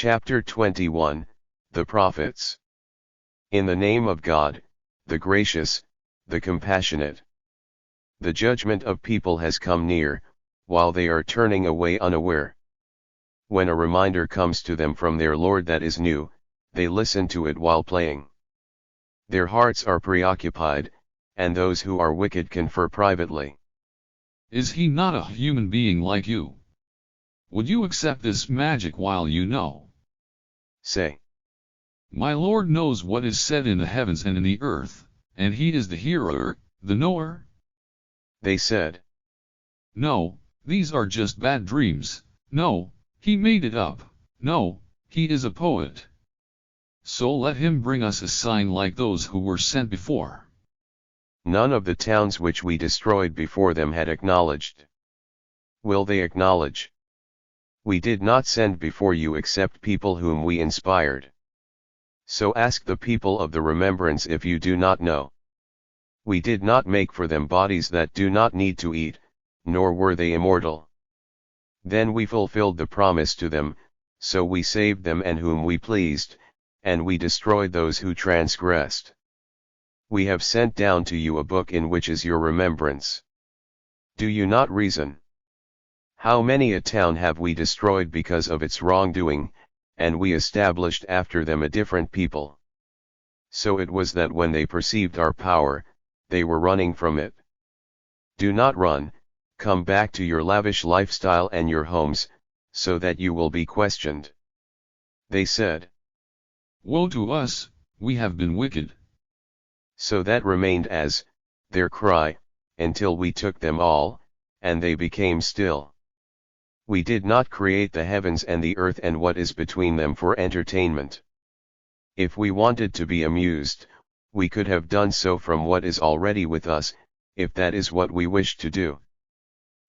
Chapter 21, The Prophets. In the name of God, the gracious, the compassionate. The judgment of people has come near, while they are turning away unaware. When a reminder comes to them from their Lord that is new, they listen to it while playing. Their hearts are preoccupied, and those who are wicked confer privately. Is he not a human being like you? Would you accept this magic while you know? Say. My Lord knows what is said in the heavens and in the earth, and he is the hearer, the knower. They said. No, these are just bad dreams. No, he made it up. No, he is a poet. So let him bring us a sign like those who were sent before. None of the towns which we destroyed before them had acknowledged. Will they acknowledge? We did not send before you except people whom we inspired. So ask the people of the remembrance if you do not know. We did not make for them bodies that do not need to eat, nor were they immortal. Then we fulfilled the promise to them, so we saved them and whom we pleased, and we destroyed those who transgressed. We have sent down to you a book in which is your remembrance. Do you not reason? How many a town have we destroyed because of its wrongdoing, and we established after them a different people. So it was that when they perceived our power, they were running from it. Do not run, come back to your lavish lifestyle and your homes, so that you will be questioned. They said. Woe to us, we have been wicked. So that remained as their cry, until we took them all, and they became still. We did not create the heavens and the earth and what is between them for entertainment. If we wanted to be amused, we could have done so from what is already with us, if that is what we wished to do.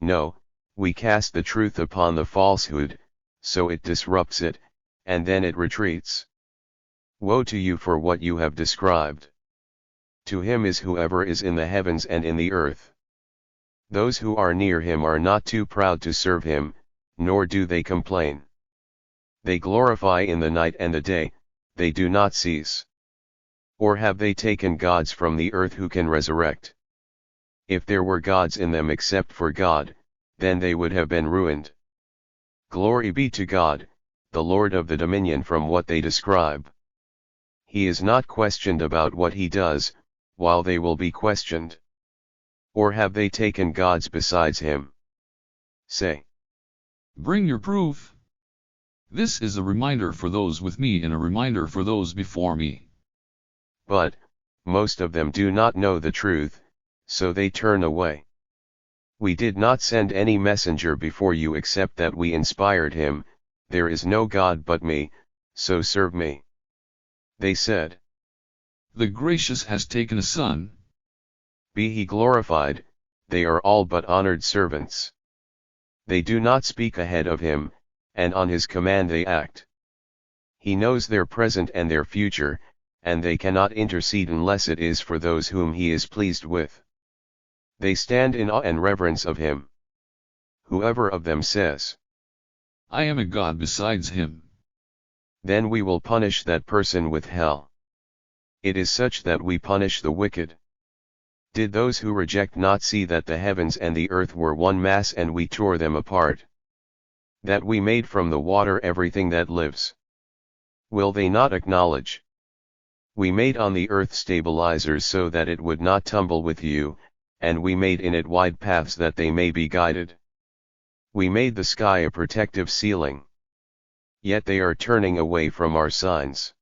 No, we cast the truth upon the falsehood, so it disrupts it, and then it retreats. Woe to you for what you have described. To him is whoever is in the heavens and in the earth. Those who are near him are not too proud to serve him, nor do they complain. They glorify in the night and the day, they do not cease. Or have they taken gods from the earth who can resurrect? If there were gods in them except for God, then they would have been ruined. Glory be to God, the Lord of the dominion from what they describe. He is not questioned about what he does, while they will be questioned. Or have they taken gods besides him? Say. Bring your proof. This is a reminder for those with me and a reminder for those before me. But, most of them do not know the truth, so they turn away. We did not send any messenger before you except that we inspired him, there is no God but me, so serve me. They said. The gracious has taken a son. Be he glorified, they are all but honored servants. They do not speak ahead of him, and on his command they act. He knows their present and their future, and they cannot intercede unless it is for those whom he is pleased with. They stand in awe and reverence of him. Whoever of them says, I am a god besides him, then we will punish that person with hell. It is such that we punish the wicked. Did those who reject not see that the heavens and the earth were one mass and we tore them apart? That we made from the water everything that lives? Will they not acknowledge? We made on the earth stabilizers so that it would not tumble with you, and we made in it wide paths that they may be guided. We made the sky a protective ceiling. Yet they are turning away from our signs.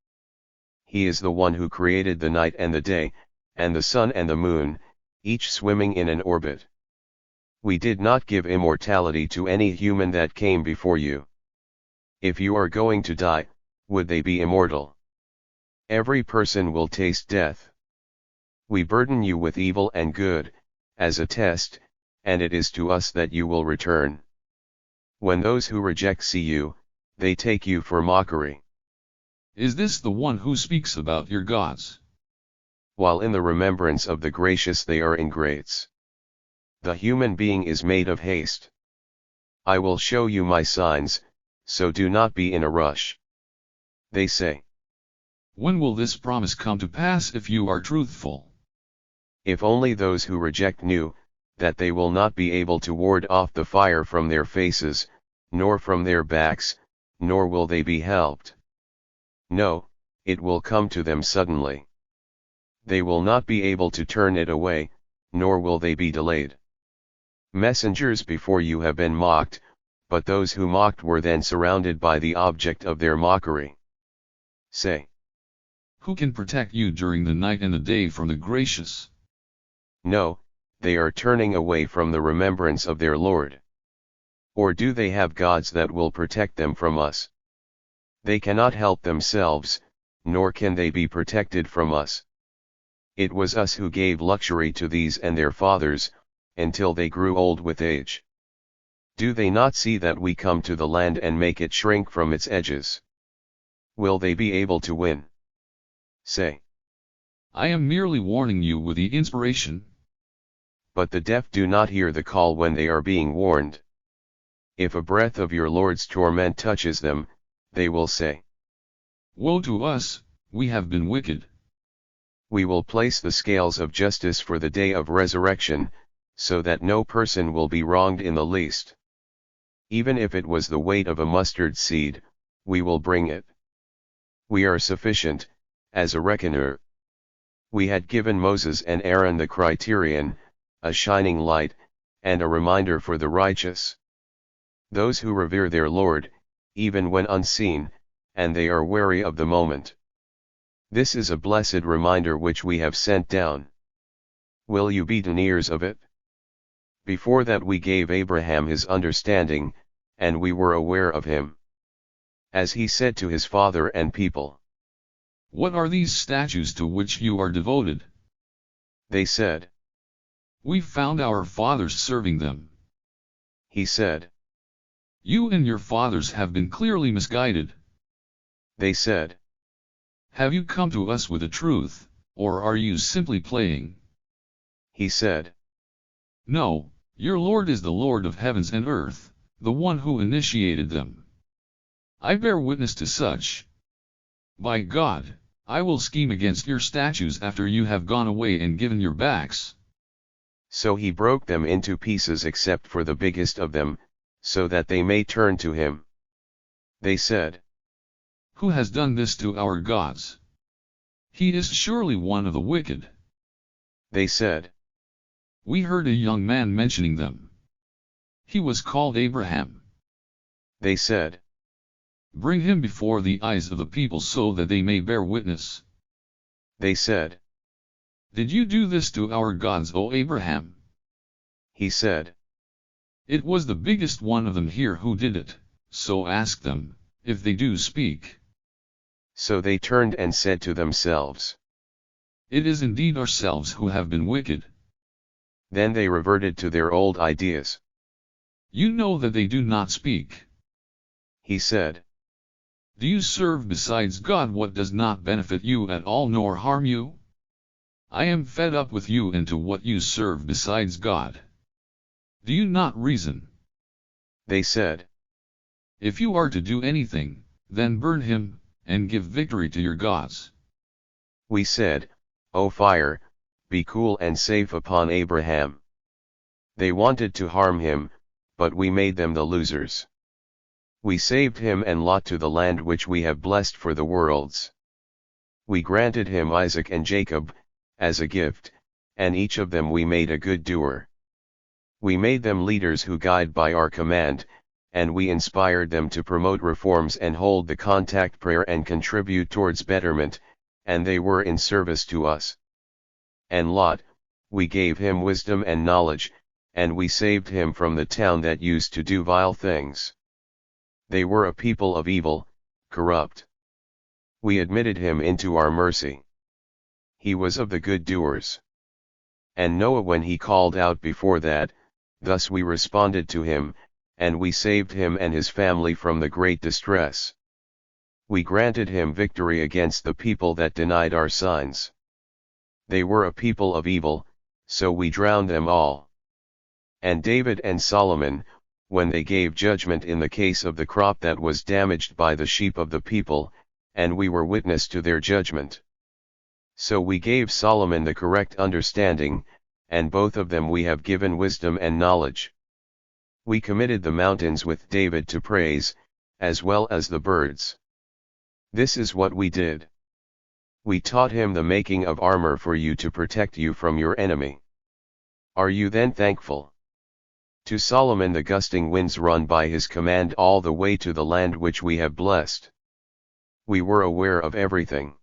He is the one who created the night and the day, and the sun and the moon, each swimming in an orbit. We did not give immortality to any human that came before you. If you are going to die, would they be immortal? Every person will taste death. We burden you with evil and good, as a test, and it is to us that you will return. When those who reject see you, they take you for mockery. Is this the one who speaks about your gods? While in the remembrance of the gracious they are ingrates. The human being is made of haste. I will show you my signs, so do not be in a rush. They say, when will this promise come to pass if you are truthful? if only those who reject knew, that they will not be able to ward off the fire from their faces, nor from their backs, nor will they be helped. No, it will come to them suddenly. They will not be able to turn it away, nor will they be delayed. Messengers before you have been mocked, but those who mocked were then surrounded by the object of their mockery. Say, Who can protect you during the night and the day from the gracious? no, they are turning away from the remembrance of their Lord. Or do they have gods that will protect them from us? They cannot help themselves, nor can they be protected from us. It was us who gave luxury to these and their fathers, until they grew old with age. Do they not see that we come to the land and make it shrink from its edges? Will they be able to win? Say, I am merely warning you with the inspiration. but the deaf do not hear the call when they are being warned. If a breath of your Lord's torment touches them, they will say, Woe to us, we have been wicked. we will place the scales of justice for the day of resurrection, so that no person will be wronged in the least. Even if it was the weight of a mustard seed, we will bring it. We are sufficient, as a reckoner. We had given Moses and Aaron the criterion, a shining light, and a reminder for the righteous. Those who revere their Lord, even when unseen, and they are wary of the moment. This is a blessed reminder which we have sent down. Will you be deniers of it? Before that we gave Abraham his understanding, and we were aware of him. As he said to his father and people. What are these statues to which you are devoted? They said. We found our fathers serving them. He said. You and your fathers have been clearly misguided. They said. Have you come to us with the truth, or are you simply playing? He said. No, your Lord is the Lord of heavens and earth, the one who initiated them. I bear witness to such. By God, I will scheme against your statues after you have gone away and given your backs. So he broke them into pieces except for the biggest of them, so that they may turn to him. They said. Who has done this to our gods? He is surely one of the wicked. They said. We heard a young man mentioning them. He was called Abraham. They said. Bring him before the eyes of the people so that they may bear witness. They said. Did you do this to our gods, O Abraham? He said. It was the biggest one of them here who did it, so ask them, if they do speak. So they turned and said to themselves. It is indeed ourselves who have been wicked. Then they reverted to their old ideas. You know that they do not speak. He said. Do you serve besides God what does not benefit you at all nor harm you? I am fed up with you and to what you serve besides God. Do you not reason? They said. If you are to do anything, then burn him, and give victory to your gods. We said, O fire, be cool and safe upon Abraham. They wanted to harm him, but we made them the losers. We saved him and Lot to the land which we have blessed for the worlds. We granted him Isaac and Jacob, as a gift, and each of them we made a good doer. We made them leaders who guide by our command, and we inspired them to promote reforms and hold the contact prayer and contribute towards betterment, and they were in service to us. And Lot, we gave him wisdom and knowledge, and we saved him from the town that used to do vile things. They were a people of evil, corrupt. We admitted him into our mercy. He was of the good doers. And Noah, when he called out before that, thus we responded to him, and we saved him and his family from the great distress. We granted him victory against the people that denied our signs. They were a people of evil, so we drowned them all. And David and Solomon, when they gave judgment in the case of the crop that was damaged by the sheep of the people, and we were witness to their judgment. So we gave Solomon the correct understanding, and both of them we have given wisdom and knowledge. We committed the mountains with David to praise, as well as the birds. This is what we did. We taught him the making of armor for you to protect you from your enemy. Are you then thankful? To Solomon the gusting winds run by his command all the way to the land which we have blessed. We were aware of everything.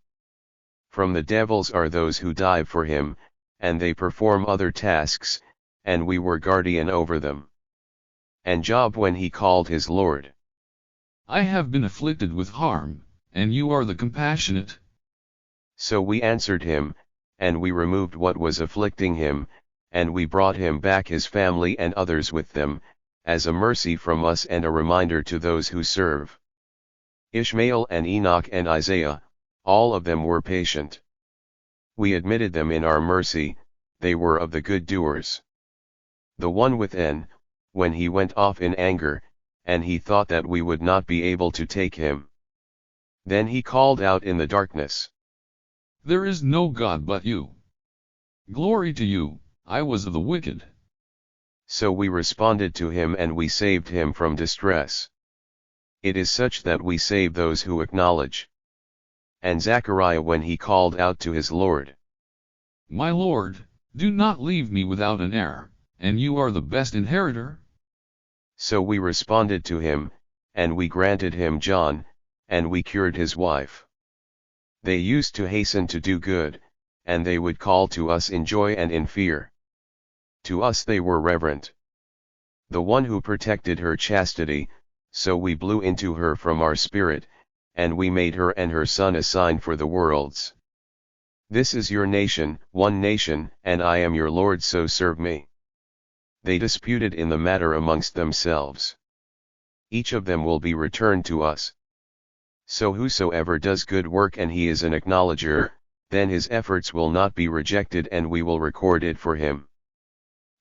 From the devils are those who dive for him, and they perform other tasks, and we were guardian over them. And Job when he called his Lord, I have been afflicted with harm, and you are the compassionate. So we answered him, and we removed what was afflicting him, and we brought him back his family and others with them, as a mercy from us and a reminder to those who serve. Ishmael and Enoch and Isaiah, all of them were patient. We admitted them in our mercy, they were of the good doers. The one with En, when he went off in anger, and he thought that we would not be able to take him. Then he called out in the darkness, There is no God but you. Glory to you, I was of the wicked. So we responded to him and we saved him from distress. It is such that we save those who acknowledge. And Zechariah when he called out to his Lord, My Lord, do not leave me without an heir, and you are the best inheritor. So we responded to him, and we granted him John, and we cured his wife. They used to hasten to do good, and they would call to us in joy and in fear. To us they were reverent. The one who protected her chastity, so we blew into her from our spirit, and we made her and her son a sign for the worlds. This is your nation, one nation, and I am your Lord, so serve me. They disputed in the matter amongst themselves. Each of them will be returned to us. So whosoever does good work and he is an acknowledger, then his efforts will not be rejected and we will record it for him.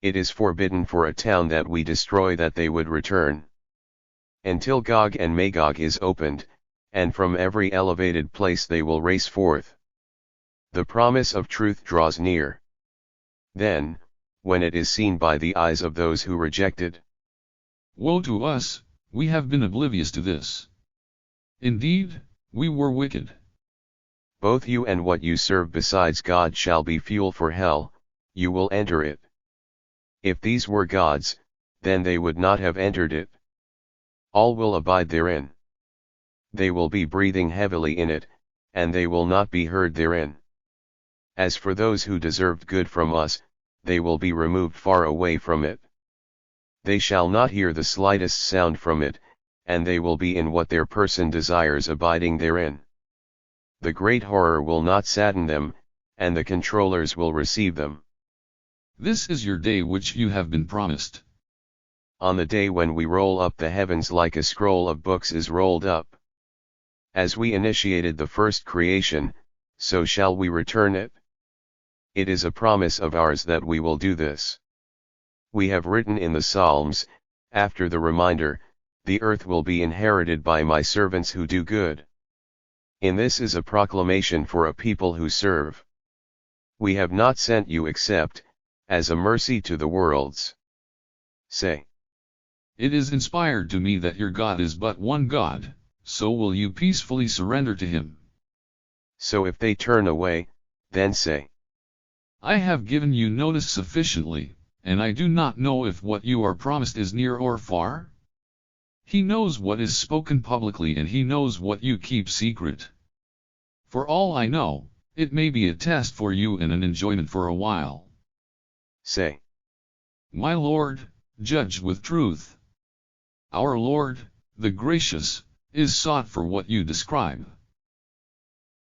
It is forbidden for a town that we destroy that they would return. Until Gog and Magog is opened, and from every elevated place they will race forth. The promise of truth draws near. Then, when it is seen by the eyes of those who rejected, Woe to us, we have been oblivious to this. Indeed, we were wicked. Both you and what you serve besides God shall be fuel for hell, you will enter it. If these were gods, then they would not have entered it. All will abide therein. They will be breathing heavily in it, and they will not be heard therein. As for those who deserved good from us, they will be removed far away from it. They shall not hear the slightest sound from it, and they will be in what their person desires abiding therein. The great horror will not sadden them, and the controllers will receive them. This is your day which you have been promised. On the day when we roll up the heavens like a scroll of books is rolled up. As we initiated the first creation, so shall we return it. It is a promise of ours that we will do this. We have written in the Psalms, after the reminder, the earth will be inherited by my servants who do good. In this is a proclamation for a people who serve. We have not sent you except, as a mercy to the worlds. Say. It is inspired to me that your God is but one God, so will you peacefully surrender to him. So if they turn away, then say. I have given you notice sufficiently, and I do not know if what you are promised is near or far. He knows what is spoken publicly and he knows what you keep secret. For all I know, it may be a test for you and an enjoyment for a while. Say. My Lord, judge with truth. Our Lord, the gracious, is sought for what you describe.